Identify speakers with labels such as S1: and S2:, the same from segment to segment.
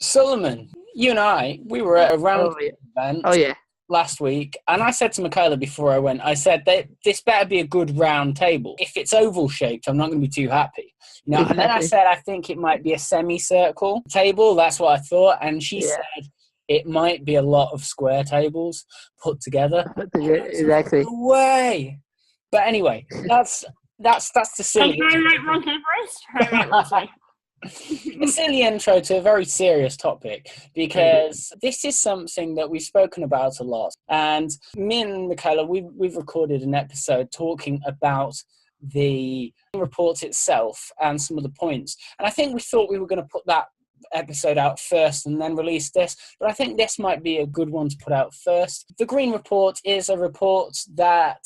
S1: Sulaiman, you and we were at a round
S2: Oh yeah.
S1: event
S2: Oh yeah.
S1: last week, and I said to Michaela before I went, I said that this better be a good round table. If it's oval shaped, I'm not going to be too happy. And then I
S2: Exactly.
S1: said I think it might be a semicircle table. That's what I thought, and she
S2: Yeah.
S1: said it might be a lot of square tables put together.
S2: Exactly.
S1: No way. But anyway, that's the
S3: And
S1: silly.
S3: I might want to first. I might want to.
S1: A silly intro to a very serious topic, because this is something that we've spoken about a lot. And me and Michaela, we've recorded an episode talking about the report itself and some of the points. And I think we thought we were going to put that episode out first and then release this, but I think this might be a good one to put out first. The Green Report is a report that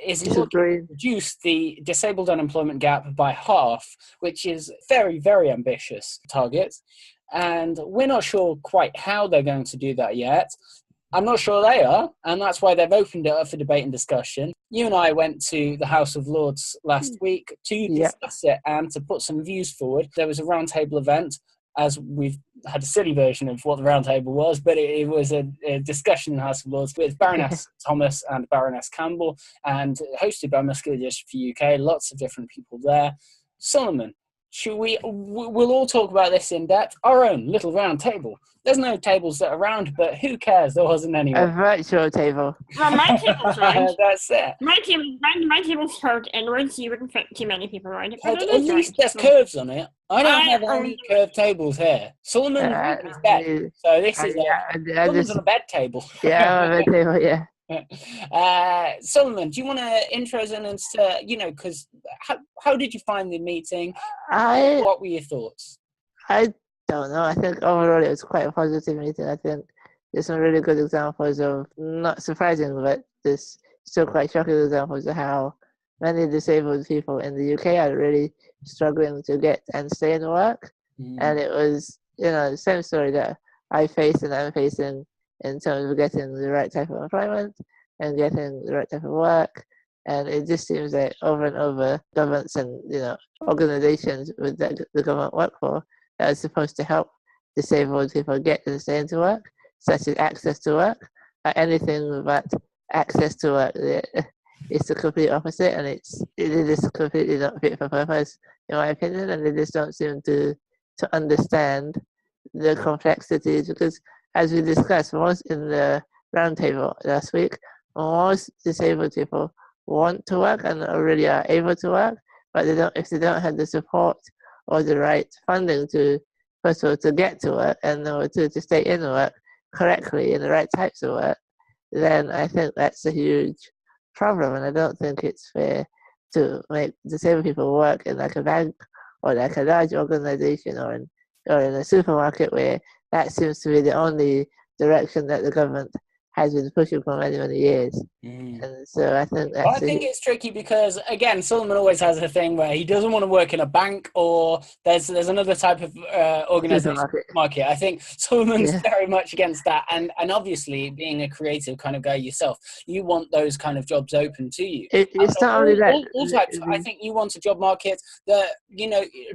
S1: is looking to reduce the disabled unemployment gap by half, which is very, very ambitious target, and we're not sure quite how they're going to do that yet. I'm not sure they are, and that's why they've opened it up for debate and discussion. You and I went to the House of Lords last week to discuss it and to put some views forward. There was a roundtable event, as we've had a silly version of what the roundtable was, but it was a discussion in the House of Lords with Baroness Thomas and Baroness Campbell, and hosted by Muscular Dystrophy UK. Lots of different people there. Sulaiman, we'll all talk about this in depth. Our own little round table. There's no tables that are round, but who cares? There wasn't
S2: A
S1: anyone.
S2: virtual table.
S3: Well, my table's round.
S1: That's it.
S3: My table's curved inwards, so you wouldn't fit too many people around it. But
S1: At
S3: it is
S1: least
S3: round,
S1: there's
S3: so-
S1: curves on it. I don't
S3: I
S1: have any
S3: only-
S1: curved tables here. Sulaiman
S2: Uh,
S1: is bed, so this is
S2: I
S1: Sulaiman's
S2: just
S1: on a bed table.
S2: yeah, a table. Yeah.
S1: Sulaiman, do you want to intro us in into, because how did you find the meeting? What were your thoughts?
S2: I don't know. I think overall it was quite a positive meeting. I think there's some really good examples of, not surprising, but there's still quite shocking examples of how many disabled people in the UK are really struggling to get and stay in work. And it was, the same story that I face and I'm facing in terms of getting the right type of employment and getting the right type of work. And it just seems like over and over, governments and organizations that the government work for that are supposed to help disabled people get and stay into work, such as access to work, anything but access to work. It's the complete opposite, and it is completely not fit for purpose, in my opinion, and they just don't seem to understand the complexities, because as we discussed most in the roundtable last week, most disabled people want to work and already are able to work, but if they don't have the support or the right funding to, first of all, to get to work, and number two, to stay in work correctly in the right types of work, then I think that's a huge problem, and I don't think it's fair to make disabled people work in like a bank or like a large organization or in a supermarket, where that seems to be the only direction that the government has been pushing for many, many years. And so I think that's...
S1: Well, I think it's tricky because, again, Sulaiman always has a thing where he doesn't want to work in a bank, or there's another type of organisation market. I think Sulaiman's very much against that. And obviously, being a creative kind of guy yourself, you want those kind of jobs open to you.
S2: It's not only that.
S1: All types. I think you want a job market that,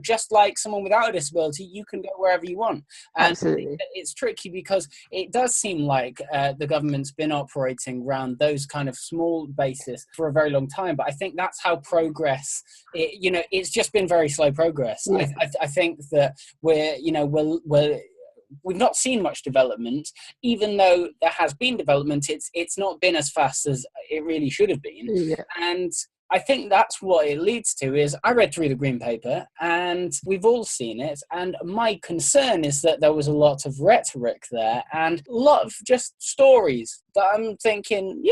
S1: just like someone without a disability, you can go wherever you want. And
S2: absolutely.
S1: It's tricky because it does seem like the government's been operating around those kind of small basis for a very long time, but I think that's how progress, it's just been very slow progress. I think that we've not seen much development. Even though there has been development, it's not been as fast as it really should have been. And I think that's what it leads to. Is I read through the Green Paper, and we've all seen it, and my concern is that there was a lot of rhetoric there and a lot of just stories that I'm thinking,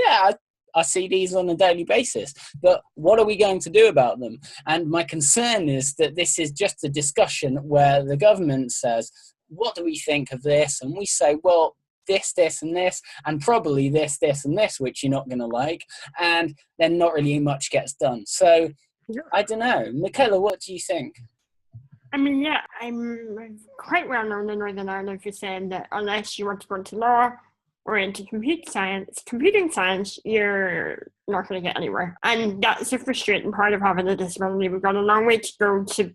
S1: I see these on a daily basis, but what are we going to do about them? And my concern is that this is just a discussion where the government says, what do we think of this? And we say, well, this, and this, and probably this, and this, which you're not going to like, and then not really much gets done. So, I don't know. Michaela, what do you think?
S3: I mean, I'm quite well known in Northern Ireland for saying that unless you want to go into law or into computing science, you're not going to get anywhere. And that's the frustrating part of having a disability. We've got a long way to go to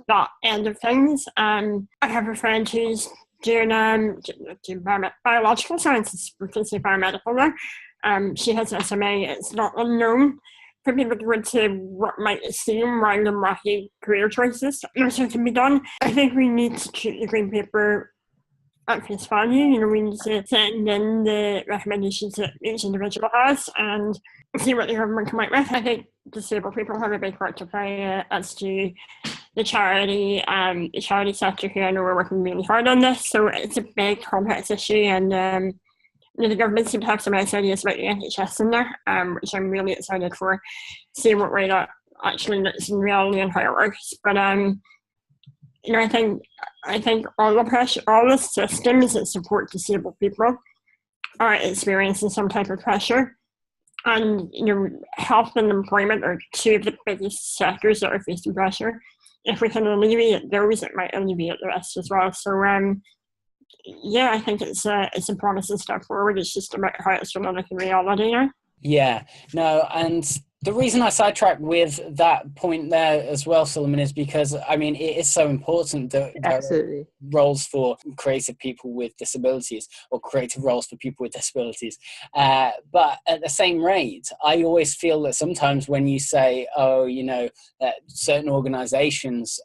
S3: that end of things. I have a friend who's doing biological sciences, we can say biomedical there. She has SMA. It's not unknown for people to go into what might seem random, wacky career choices. There's can be done. I think we need to treat the green paper at face value. We need to send in the recommendations that each individual has and see what the government come out with. I think disabled people have a big part to play as to the charity sector here. I know we're working really hard on this, so it's a big complex issue, and the government seem to have some nice ideas about the NHS in there, which I'm really excited for, seeing what way that actually looks in reality and how it works. But I think all the systems that support disabled people are experiencing some type of pressure. And health and employment are two of the biggest sectors that are facing pressure. If we can alleviate those, it might alleviate the rest as well. So I think it's a promising step forward. It's just about how it's going to look in reality now.
S1: Yeah, no, and the reason I sidetracked with that point there as well, Sulaiman, is because, it is so important that there are roles for creative people with disabilities or creative roles for people with disabilities. But at the same rate, I always feel that sometimes when you say, certain organizations,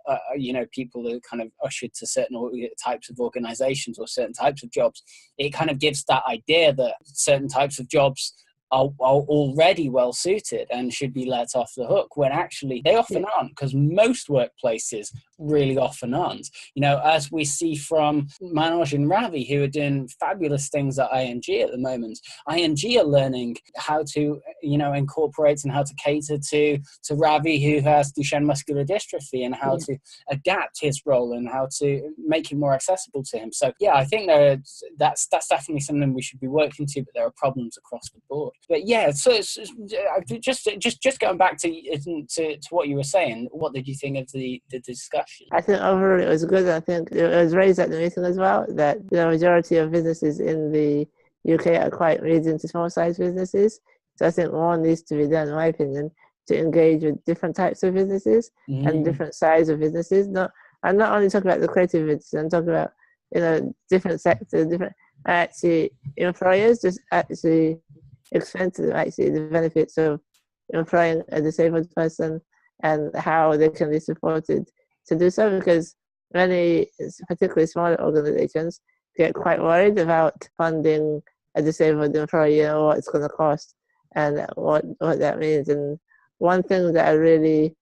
S1: people are kind of ushered to certain types of organizations or certain types of jobs, it kind of gives that idea that certain types of jobs are already well suited and should be let off the hook, when actually they often aren't, because most workplaces really often aren't. As we see from Manoj and Ravi, who are doing fabulous things at ING at the moment. ING are learning how to, incorporate and how to cater to Ravi, who has Duchenne muscular dystrophy, and how to adapt his role and how to make it more accessible to him. So I think that's definitely something we should be working to, but there are problems across the board. But so it's just going back to what you were saying. What did you think of the discussion?
S2: I think overall it was good. I think it was raised at the meeting as well that the majority of businesses in the UK are quite medium to small size businesses. So I think more needs to be done, in my opinion, to engage with different types of businesses and different size of businesses. I'm not only talking about the creative businesses. I'm talking about different sectors, different employers just actually explain to them the benefits of employing a disabled person and how they can be supported to do so, because many, particularly smaller organizations, get quite worried about funding a disabled employee or what it's going to cost and what that means. And one thing that I really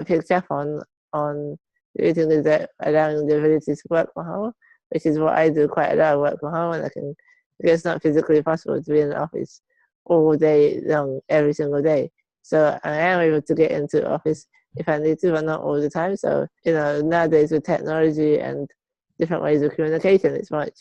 S2: picked up on the meeting is that allowing the ability to work from home, which is what I do quite a lot of work from home, and it's not physically possible to be in the office all day long, every single day. So I am able to get into the office if I need to, but not all the time. So, nowadays with technology and different ways of communication, it's much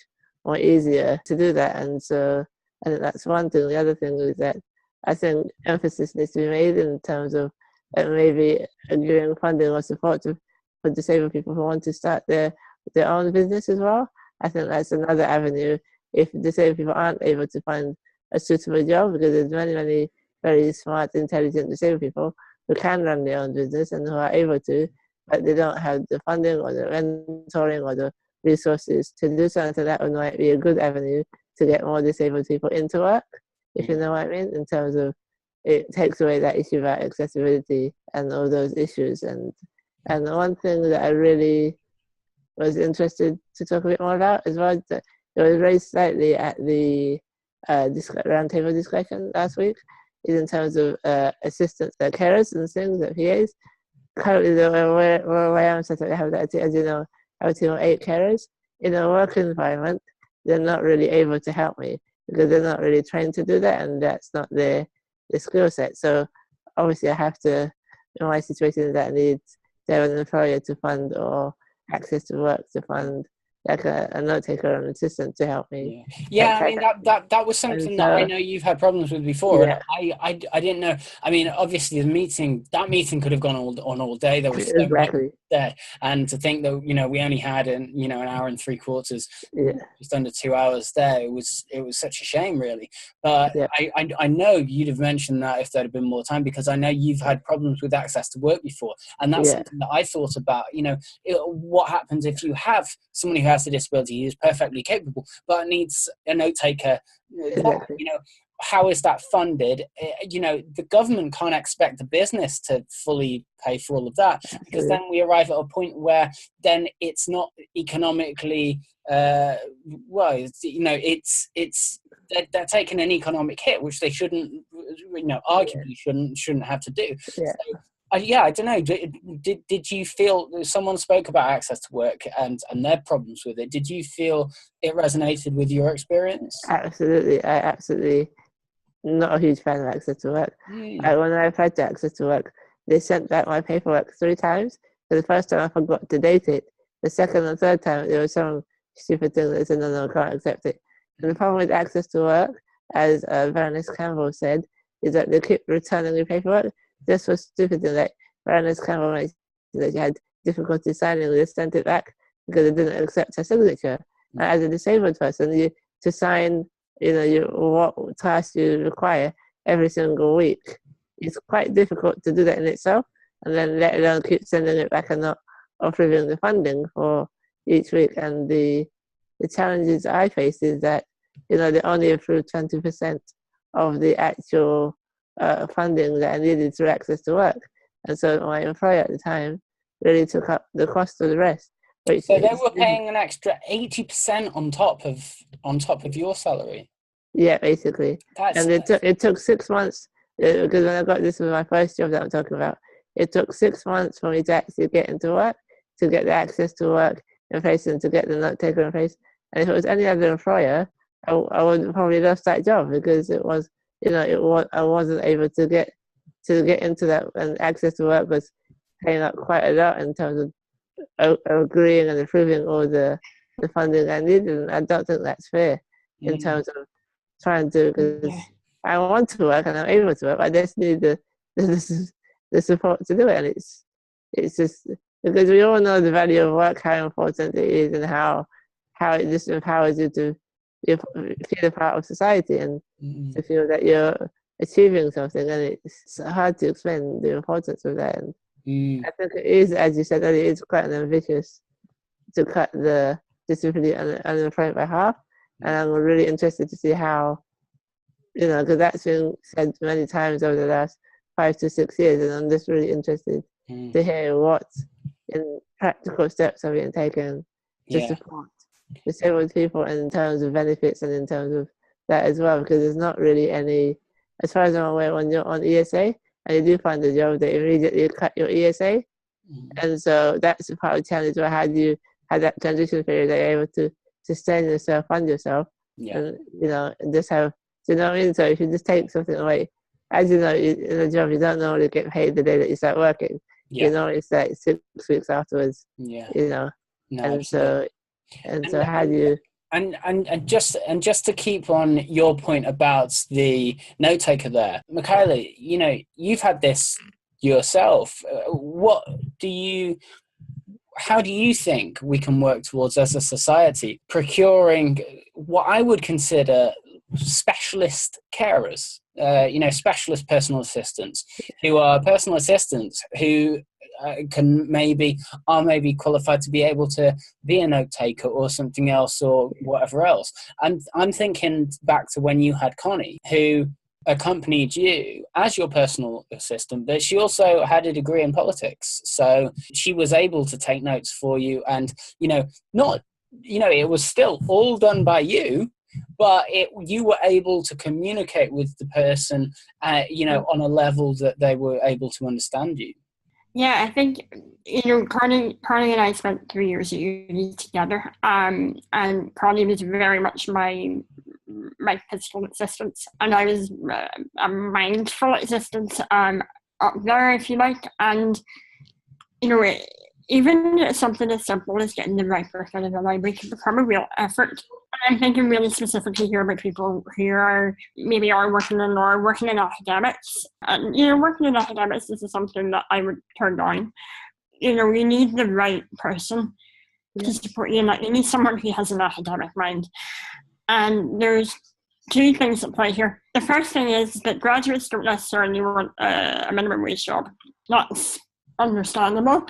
S2: more easier to do that. And so I think that's one thing. The other thing is that I think emphasis needs to be made in terms of maybe giving funding or support for disabled people who want to start their own business as well. I think that's another avenue if disabled people aren't able to find a suitable job, because there's many, many very smart, intelligent disabled people who can run their own business and who are able to, but they don't have the funding or the mentoring or the resources to do so. And so that might be a good avenue to get more disabled people into work, if you know what I mean, in terms of it takes away that issue about accessibility and all those issues. And one thing that I really was interested to talk a bit more about as well, that it was raised slightly at the roundtable discussion last week, is in terms of assistants, carers and things, PAs. Currently, where I am set up, I have that, as you know, I have a team of 8 carers. In a work environment, they're not really able to help me because they're not really trained to do that, and that's not their skill set. So obviously I have to, in my situation, that I need to have an employer to fund or access to work to fund, like a note taker or an assistant to help me.
S1: Yeah, I mean, that was something that I know you've had problems with before.
S2: Yeah.
S1: And I didn't know. I mean, obviously that meeting could have gone on all day. There was day. And to think that, we only had an hour and 3/4, just under 2 hours there, it was such a shame, really. But I know you'd have mentioned that if there'd have been more time, because I know you've had problems with access to work before. And that's something that I thought about, what happens if you have someone who has a disability who is perfectly capable, but needs a note taker? How is that funded? The government can't expect the business to fully pay for all of that, because then we arrive at a point where then it's not economically they're taking an economic hit, which they shouldn't, arguably shouldn't have to do. I don't know. Did you feel, someone spoke about access to work and their problems with it? Did you feel it resonated with your experience?
S2: Absolutely. I absolutely not a huge fan of access to work. When I applied to access to work, they sent back my paperwork 3 times. So the first time I forgot to date it. The second and third time, there was some stupid thing that said, no, I can't accept it. And the problem with access to work, as Baroness Campbell said, is that they keep returning the paperwork. This was stupid thing, like Baroness Campbell mentioned that she had difficulty signing, they sent it back because they didn't accept her signature. And as a disabled person, to sign, what task you require every single week, it's quite difficult to do that in itself, and then let alone keep sending it back and not approving the funding for each week. And the challenges I face is that, they only approved 20% of the actual funding that I needed through access to work. And so my employer at the time really took up the cost of the rest.
S1: So they were paying an extra 80% on top of your salary?
S2: Yeah, basically. And it took 6 months, because when I got this was my first job that I'm talking about. It took 6 months for me to actually get into work, to get the access to work in place and to get the note taker in place. And if it was any other employer, I would have probably lost that job, because it was, I wasn't able to get into that, and access to work was paying up quite a lot in terms of agreeing and approving all the funding I needed. And I don't think that's fair in terms of trying to, because I want to work and I'm able to work, but I just need the support to do it. And it's just because we all know the value of work, how important it is, and how it just empowers you to feel a part of society and to feel that you're achieving something. And it's hard to explain the importance of that. And I think it is, as you said earlier, it's quite ambitious to cut the disability unemployment by half. And I'm really interested to see how, because that's been said many times over the last 5 to 6 years, and I'm just really interested to hear what in practical steps are being taken to support disabled people in terms of benefits and in terms of that as well, because there's not really any, as far as I'm aware, when you're on ESA and you do find a job, they immediately cut your ESA. And so that's a part of the challenge, where how do you have that transition period that you're able to sustain yourself, fund yourself, and just have, do you know what I mean? So if you just take something away, as you know, in a job, you don't normally get paid the day that you start working. It's like 6 weeks afterwards. So how do you?
S1: And just to keep on your point about the note taker there, Michaela, you've had this yourself. How do you think we can work towards, as a society, procuring what I would consider specialist carers, specialist personal assistants, who are personal assistants who are maybe qualified to be able to be a note taker or something else or whatever else. And I'm thinking back to when you had Connie, who accompanied you as your personal assistant, but she also had a degree in politics, so she was able to take notes for you. And it was still all done by you, but you were able to communicate with the person on a level that they were able to understand you.
S3: Yeah, I think, Connie and I spent 3 years at uni together, and Connie was very much my physical assistant, and I was a mindful assistant up there, if you like. And, even something as simple as getting the right book out of the library can become a real effort. I'm thinking really specifically here about people who are working in law, working in academics. And, working in academics is something that I would turn down. you need the right person to support you. Like, you need someone who has an academic mind. And there's two things at play here. The first thing is that graduates don't necessarily want a minimum wage job. That's understandable.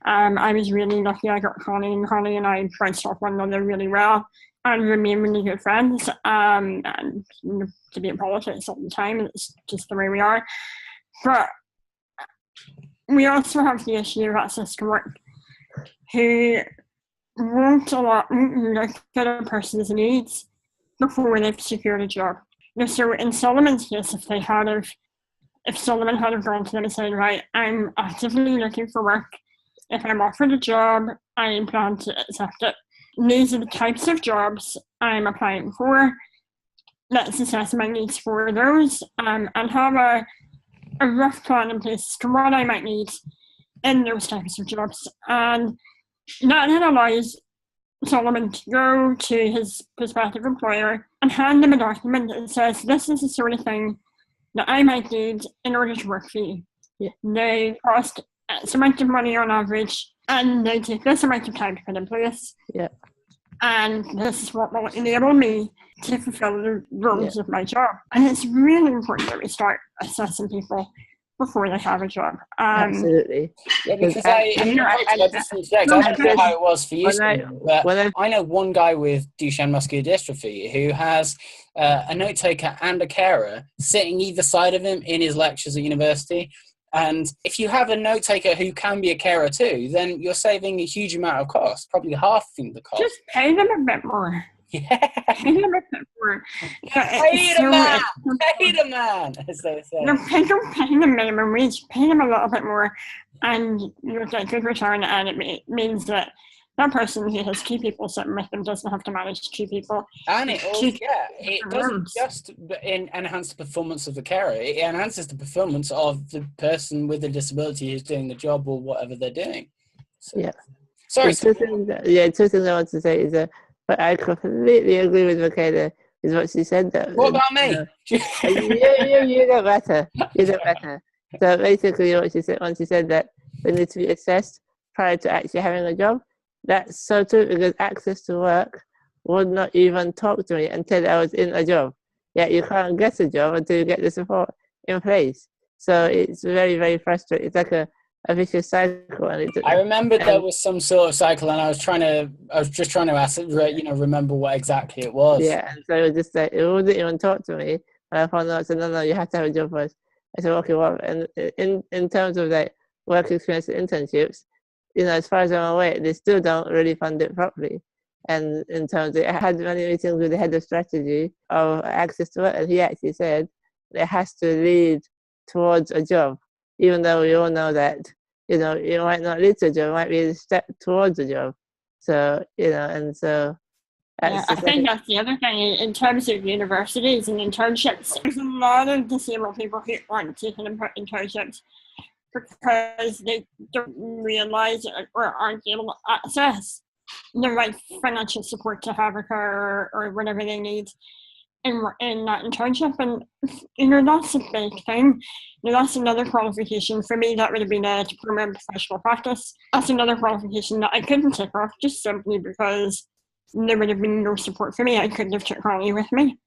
S3: I was really lucky. I got Connie, and Connie and I bounced off one another really well and remain really good friends. And to be in politics all the time, it's just the way we are. But we also have the issue of access to work, who won't look at a person's needs before they've secured a job. So in Solomon's case, if Sulaiman had gone to them and said, right, I'm actively looking for work. If I'm offered a job, I plan to accept it. These are the types of jobs I'm applying for. Let's assess my needs for those, and have a rough plan in place to what I might need in those types of jobs. And that then allows Sulaiman to go to his prospective employer and hand them a document that says, this is the sort of thing that I might need in order to work for you.
S2: Yeah.
S3: They cost X amount of money on average, and they take this amount of time to put in place.
S2: Yeah.
S3: And this is what will enable me to fulfill the roles of my job. And it's really important that we start assessing people before they have a job.
S2: Absolutely.
S1: Yeah, because I don't know how it was for you, but I know one guy with Duchenne muscular dystrophy who has a note taker and a carer sitting either side of him in his lectures at university. And if you have a note taker who can be a carer too, then you're saving a huge amount of cost, probably half the cost.
S3: Just pay them a bit more.
S1: Yeah.
S3: Pay them a bit more.
S1: Pay the man, as they say.
S3: No, don't pay them minimum wage. Pay them a little bit more, and you'll get good return. And it means that that person who has two people sitting with them doesn't have to manage two people.
S1: And it doesn't just enhance the performance of the carer. It enhances the performance of the person with the disability who's doing the job or whatever they're doing. So,
S2: yeah.
S1: Sorry.
S2: Two things I want to say is that, but I completely agree with Michaela with what she said. That,
S1: what about me?
S2: You don't matter. You don't matter. So basically, what she said, when she said that we need to be assessed prior to actually having a job, that's so true, because access to work would not even talk to me until I was in a job. Yet you can't get a job until you get the support in place. So it's very, very frustrating. It's like a vicious cycle. And
S1: I remember there was some sort of cycle, and I was just trying to ask, remember what exactly it was.
S2: Yeah, and so it was just like, it wouldn't even talk to me. And I found out, I said, no, you have to have a job first. I said, okay, well, and in terms of like work experience and internships, as far as I'm aware, they still don't really fund it properly. And in terms of, I had many meetings with the head of strategy of access to work, and he actually said it has to lead towards a job, even though we all know that, it might not lead to a job, it might be a step towards a job. So, and so.
S3: I think that's the other thing in terms of universities and internships. There's a lot of disabled people who aren't taking internships because they don't realise or aren't able to access the right financial support to have a car or whatever they need in that internship. And that's a big thing. That's another qualification for me. That would have been a diploma in professional practice. That's another qualification that I couldn't take off just simply because there would have been no support for me. I couldn't have took Connie with me,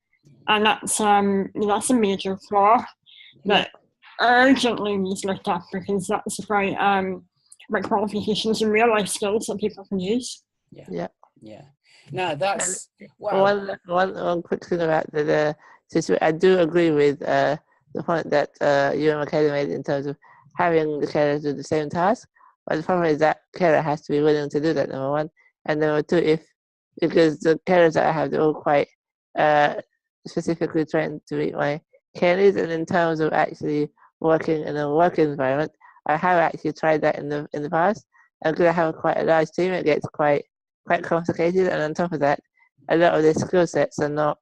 S3: and that's a major flaw that urgently needs looked at, because that's about qualifications and real life skills that people can use.
S2: Yeah.
S1: No, that's wow.
S2: One quick thing about the situation. I do agree with the point that you and Michaela made in terms of having the carer do the same task. But the problem is that carer has to be willing to do that, number one, and number two, because the carers that I have, they're all quite specifically trained to meet my care needs, and in terms of actually working in a work environment, I have actually tried that in the past, and because I have quite a large team, it gets quite complicated, and on top of that, a lot of their skill sets are not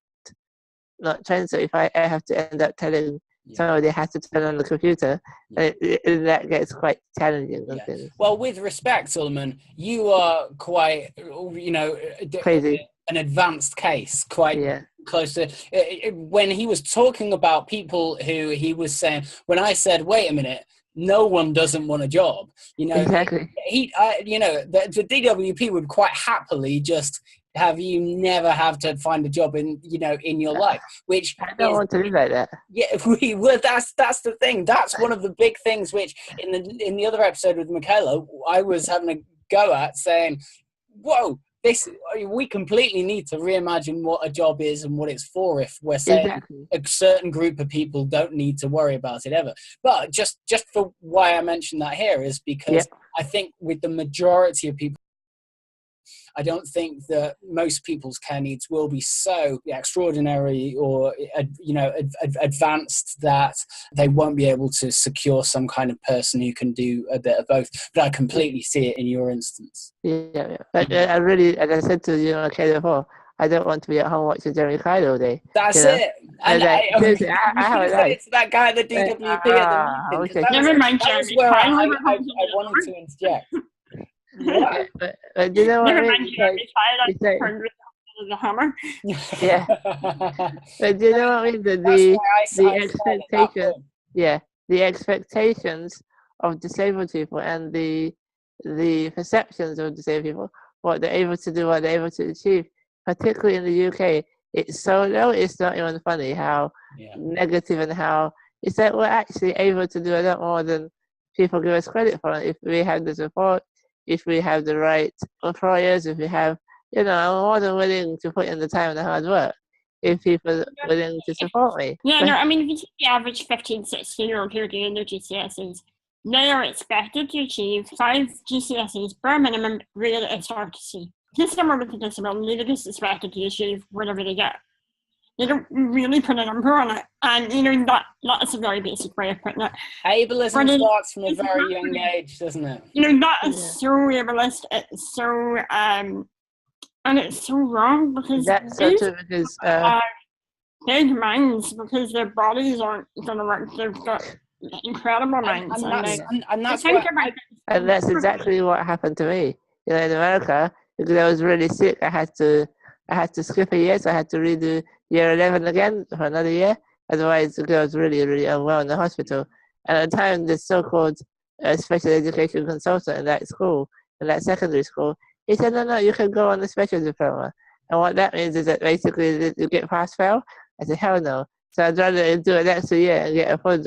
S2: trained. So if I have to end up telling somebody how to turn on the computer, that gets quite challenging.
S1: Well, with respect, Sulaiman, you are quite,
S2: crazy,
S1: an advanced case, quite close to. When he was talking about people who he was saying, when I said, wait a minute, no one doesn't want a job.
S2: Exactly.
S1: The DWP would quite happily just have you never have to find a job in your life, which
S2: I don't want to live like that.
S1: Yeah, we were. That's the thing. That's one of the big things which in the other episode with Michaela, I was having a go at, saying, "Whoa, we completely need to reimagine what a job is and what it's for. If we're saying a certain group of people don't need to worry about it ever." But just for why I mentioned that here is because I think with the majority of people, I don't think that most people's care needs will be so extraordinary or advanced that they won't be able to secure some kind of person who can do a bit of both. But I completely see it in your instance.
S2: Yeah. But I really, as I said to Michaela before, I don't want to be at home watching Jeremy Kyle all day.
S1: That's it. And I
S2: have
S1: say it's that guy at the DWP at the meeting.
S3: Never mind,
S1: That was
S3: Jeremy.
S1: where I wanted to interject.
S2: Yeah, but do you know what I mean?
S3: The hammer.
S2: Yeah. But do you know what I mean? The expectations of disabled people and the perceptions of disabled people, what they're able to do, what they're able to achieve, particularly in the UK, it's so low. It's not even funny how negative and how it's like we're actually able to do a lot more than people give us credit for if we have the support. If we have the right employers, if we have, I'm more than willing to put in the time and the hard work if people are willing to support me.
S3: Yeah, no, I mean, if you take the average 15, 16-year-old who are doing their GCSEs, they are expected to achieve 5 GCSEs per minimum real SRTC. Just someone with a disability, they're just expected to achieve whatever they get. They don't really put a number on it. And, that's a very basic way of putting it.
S1: Ableism starts from a very young age, doesn't it?
S3: That is so ableist. It's so, and it's so wrong because
S2: that's so true because
S3: big minds because their bodies aren't going to work. They've got incredible minds.
S2: And that's exactly what happened to me. In America, because I was really sick, I had to skip a year, so I had to redo year 11 again for another year. Otherwise, the girl was really, really unwell in the hospital. And at the time, the so-called special education consultant in that school, in that secondary school, he said, no, you can go on the special diploma. And what that means is that basically you get pass-fail. I said, hell no. So I'd rather do an extra year and get a full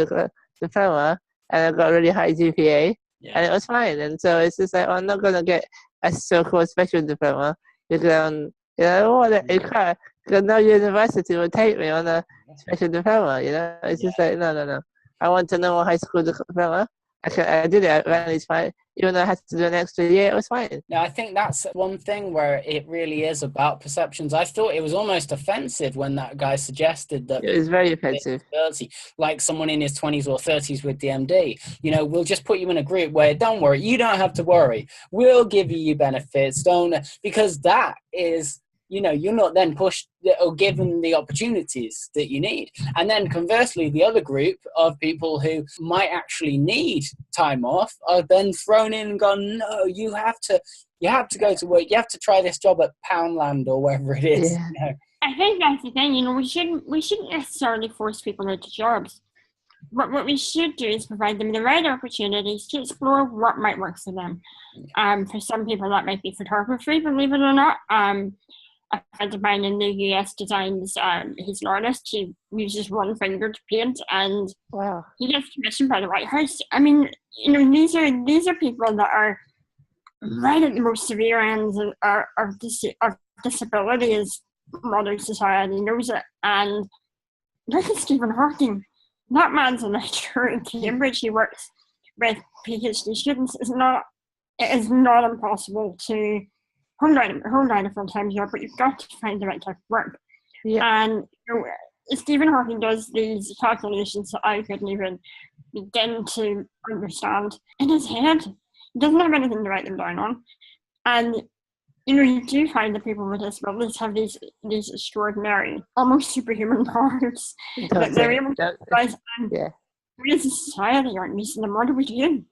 S2: diploma, and I got a really high GPA, and it was fine. And so it's just like, I'm not going to get a so-called special diploma because because no university will take me on a special diploma, It's just like, no. I want a normal high school diploma. I did it, and it's fine. Even though I had to do an extra year, it was fine.
S1: No, I think that's one thing where it really is about perceptions. I thought it was almost offensive when that guy suggested that
S2: it was very offensive.
S1: Like someone in his 20s or 30s with DMD, we'll just put you in a group where, don't worry, you don't have to worry. We'll give you benefits, because that is, you're not then pushed or given the opportunities that you need. And then conversely, the other group of people who might actually need time off are then thrown in and gone, no, you have to go to work. You have to try this job at Poundland or wherever it is.
S2: Yeah.
S3: I think that's the thing. We shouldn't necessarily force people into jobs. What we should do is provide them the right opportunities to explore what might work for them. For some people, that might be photography, believe it or not. A friend of mine in the US designs, he's an artist. He uses one finger to paint, and he gets commissioned by the White House. I mean, these are people that are right at the most severe ends of disability as modern society knows it. And look at Stephen Hawking. That man's a lecturer in Cambridge. He works with PhD students. It is not impossible to hold down a full-time job, but you've got to find the right type of work. Yeah. And Stephen Hawking does these calculations that I couldn't even begin to understand in his head. He doesn't have anything to write them down on. And you do find that people with disabilities have these extraordinary, almost superhuman powers that they're able to utilize. And we as a society aren't using them. What are we doing?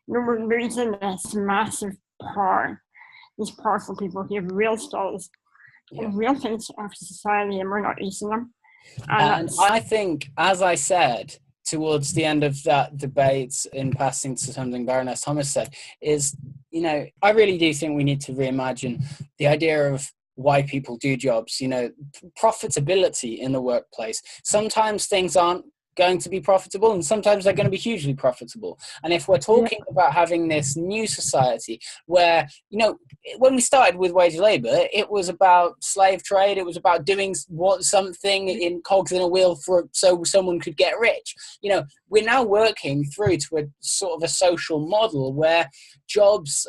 S3: We're losing this massive power. These powerful people who have real skills and real things to offer society, and we're not using them.
S1: And I think, as I said, towards the end of that debate, in passing to something Baroness Thomas said, is, I really do think we need to reimagine the idea of why people do jobs, profitability in the workplace. Sometimes things aren't going to be profitable, and sometimes they're going to be hugely profitable. And if we're talking about having this new society where, when we started with wage labor, it was about slave trade, it was about doing something in cogs in a wheel so someone could get rich. We're now working through to a sort of a social model where jobs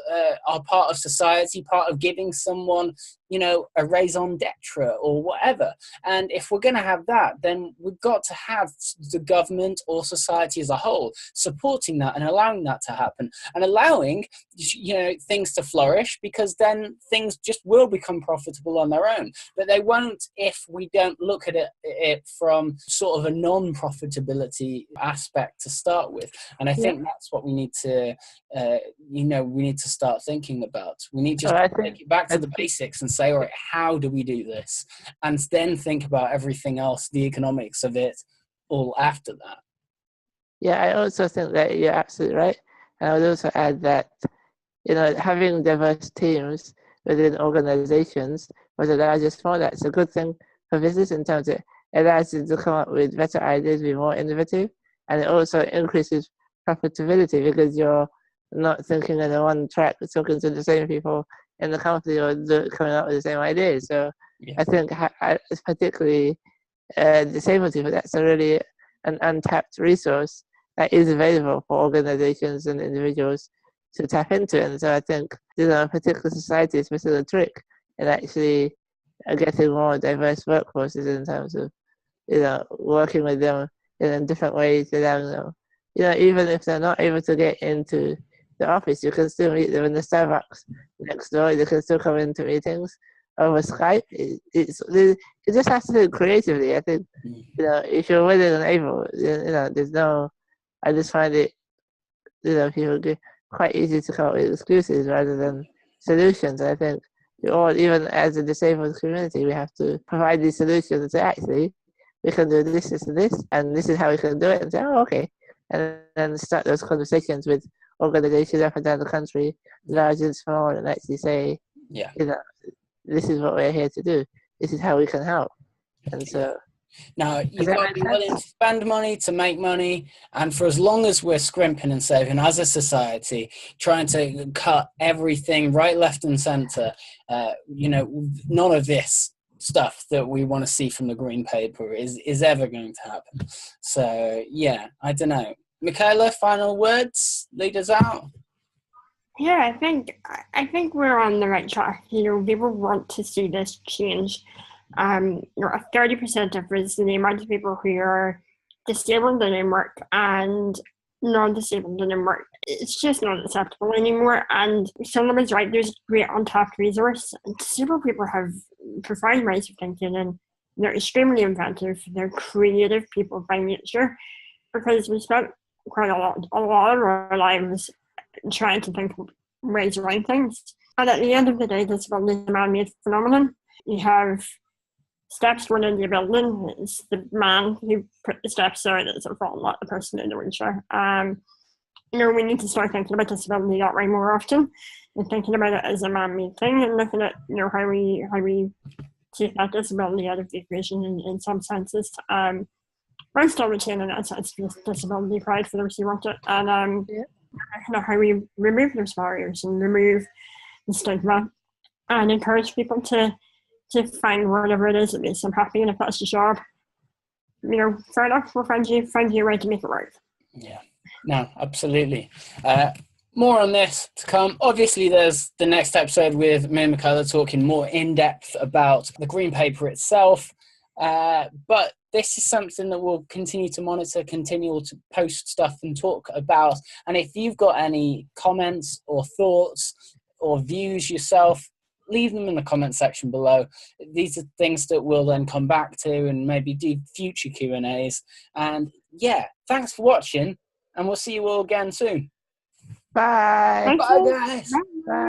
S1: are part of society, part of giving someone a raison d'etre or whatever. And if we're going to have that, then we've got to have the government or society as a whole supporting that and allowing that to happen, and allowing things to flourish, because then things just will become profitable on their own. But they won't if we don't look at it from sort of a non-profitability aspect to start with. And I think that's what we need to we need to start thinking about. We need to take it back to the basics and say, all right, how do we do this? And then think about everything else, the economics of it, all after that.
S2: Yeah, I also think that you're absolutely right. And I would also add that, having diverse teams within organizations, whether large or small, that's a good thing for business in terms of it allows you to come up with better ideas, be more innovative, and it also increases profitability because you're not thinking on the one track, talking to the same people in the company or coming up with the same ideas. So I think particularly disabled people, that's a really an untapped resource that is available for organizations and individuals to tap into. And so I think, particular society is missing a trick in actually getting more diverse workforces in terms of, working with them in different ways, allowing them, even if they're not able to get into the office, you can still meet them in the Starbucks next door. They can still come into meetings over Skype. It just has to do creatively. I think, if you're willing and able, there's no. I just find it, people get quite easy to come up with excuses rather than solutions. And I think even as a disabled community, we have to provide these solutions and say, actually, we can do this, this, and this is how we can do it. And say, oh, okay, and then start those conversations with organizations up and down the country, large and small, and actually say, this is what we're here to do. This is how we can help. And so
S1: now you've got to be willing to spend money to make money, and for as long as we're scrimping and saving as a society, trying to cut everything right, left, and centre, none of this stuff that we want to see from the green paper is ever going to happen. So I don't know. Michaela, final words, lead us out.
S3: Yeah, I think we're on the right track. People want to see this change. 30% of us, the amount of people who are disabled and in work and non-disabled and in work, it's just not acceptable anymore. And Sulaiman's right, there's great untapped resource. Disabled people have profound ways of thinking, and they're extremely inventive. They're creative people by nature, because we spent quite a lot of our lives trying to think of ways around things. And at the end of the day, disability is a man-made phenomenon. You have steps going into the building. It's the man who put the steps there that's at fault, not the person in the wheelchair. We need to start thinking about disability that way more often, and thinking about it as a man-made thing, and looking at how we take that disability out of the equation in some senses. I'm still retaining that sense of disability pride for those who want it, and how we remove those barriers and remove the stigma, and encourage people to find whatever it is that makes them happy. And if that's the job, fair enough, we'll find you a way to make it work.
S1: Yeah, no, absolutely. More on this to come. Obviously, there's the next episode with me and Michaela talking more in depth about the green paper itself. But this is something that we'll continue to monitor, continue to post stuff and talk about. And if you've got any comments or thoughts or views yourself, leave them in the comment section below. These are things that we'll then come back to and maybe do future Q&As. And thanks for watching, and we'll see you all again soon.
S2: Bye.
S1: Bye, guys.
S2: Bye.